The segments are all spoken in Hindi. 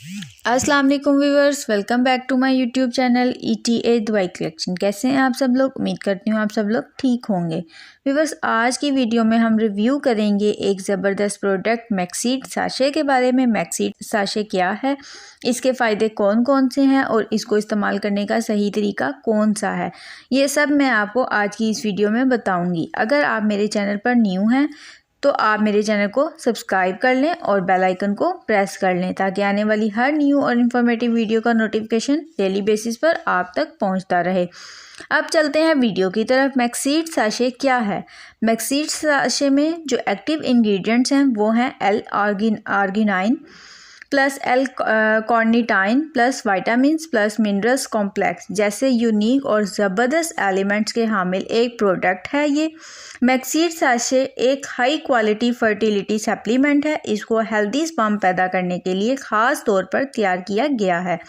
अस्सलाम वालेकुम viewers, welcome back to my YouTube channel ETA दवाई कलेक्शन। कैसे हैं आप सब लोग? उम्मीद करती हूँ आप सब लोग ठीक होंगे। व्यूअर्स, आज की वीडियो में हम रिव्यू करेंगे एक ज़बरदस्त प्रोडक्ट मैक्सीड साशे के बारे में। मैक्सीड साशे क्या है, इसके फ़ायदे कौन कौन से हैं और इसको इस्तेमाल करने का सही तरीका कौन सा है, ये सब मैं आपको आज की इस वीडियो में बताऊँगी। अगर आप मेरे चैनल पर न्यू हैं तो आप मेरे चैनल को सब्सक्राइब कर लें और बेल आइकन को प्रेस कर लें ताकि आने वाली हर न्यू और इन्फॉर्मेटिव वीडियो का नोटिफिकेशन डेली बेसिस पर आप तक पहुंचता रहे। अब चलते हैं वीडियो की तरफ। मैक्सीड साशे क्या है? मैक्सीड साशे में जो एक्टिव इंग्रेडिएंट्स हैं वो हैं L-arginine plus L-carnitine plus vitamins plus minerals complex जैसे यूनिक और ज़बरदस्त एलिमेंट्स के हामिल एक प्रोडक्ट है। ये मैक्सीड साशे एक हाई क्वालिटी फर्टिलिटी सप्लीमेंट है। इसको हेल्दी स्पर्म पैदा करने के लिए ख़ास तौर पर तैयार किया गया है।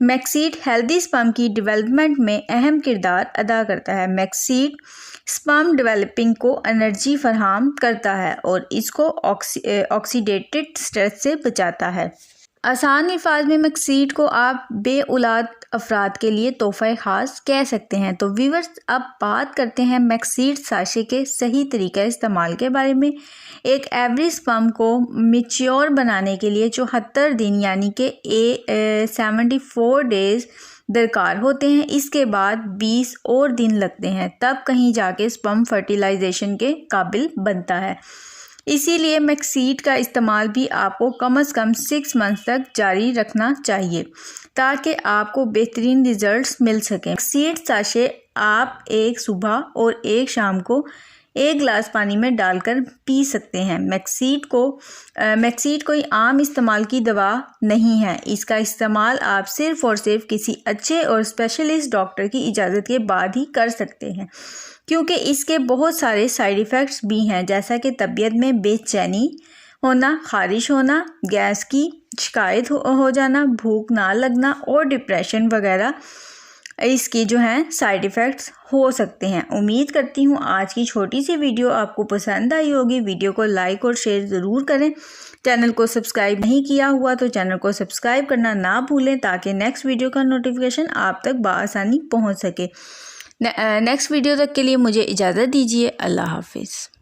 मैक्सीड हेल्दी स्पर्म की डेवलपमेंट में अहम किरदार अदा करता है। मैक्सीड स्पर्म डेवलपिंग को एनर्जी फराहम करता है और इसको ऑक्सीडेटेड स्ट्रेस से बचाता है। आसान अल्फाज में मैक्सीड को आप बेऔलाद अफराद के लिए तोहफ़ा ख़ास कह सकते हैं। तो व्यूअर्स, अब बात करते हैं मैक्सीड साशे के सही तरीका इस्तेमाल के बारे में। एक एवरेज स्पर्म को मैच्योर बनाने के लिए 74 दिन यानी कि 74 डेज़ दरकार होते हैं। इसके बाद 20 और दिन लगते हैं, तब कहीं जाके स्पर्म फर्टिलाइजेशन के काबिल बनता है। इसीलिए मैक्सीड का इस्तेमाल भी आपको कम से कम 6 मंथ्स तक जारी रखना चाहिए ताकि आपको बेहतरीन रिजल्ट्स मिल सकें। मैक्सीड साशे आप एक सुबह और एक शाम को 1 गिलास पानी में डालकर पी सकते हैं। मैक्सीड कोई आम इस्तेमाल की दवा नहीं है। इसका इस्तेमाल आप सिर्फ़ और सिर्फ किसी अच्छे और स्पेशलिस्ट डॉक्टर की इजाज़त के बाद ही कर सकते हैं, क्योंकि इसके बहुत सारे साइड इफ़ेक्ट्स भी हैं, जैसा कि तबीयत में बेचैनी होना, ख़ारिश होना, गैस की शिकायत हो जाना, भूख ना लगना और डिप्रेशन वगैरह इसकी जो हैं साइड इफ़ेक्ट्स हो सकते हैं। उम्मीद करती हूँ आज की छोटी सी वीडियो आपको पसंद आई होगी। वीडियो को लाइक और शेयर ज़रूर करें। चैनल को सब्सक्राइब नहीं किया हुआ तो चैनल को सब्सक्राइब करना ना भूलें ताकि नेक्स्ट वीडियो का नोटिफिकेशन आप तक बआसानी पहुँच सके। नेक्स्ट वीडियो तक के लिए मुझे इजाज़त दीजिए। अल्लाह हाफिज़।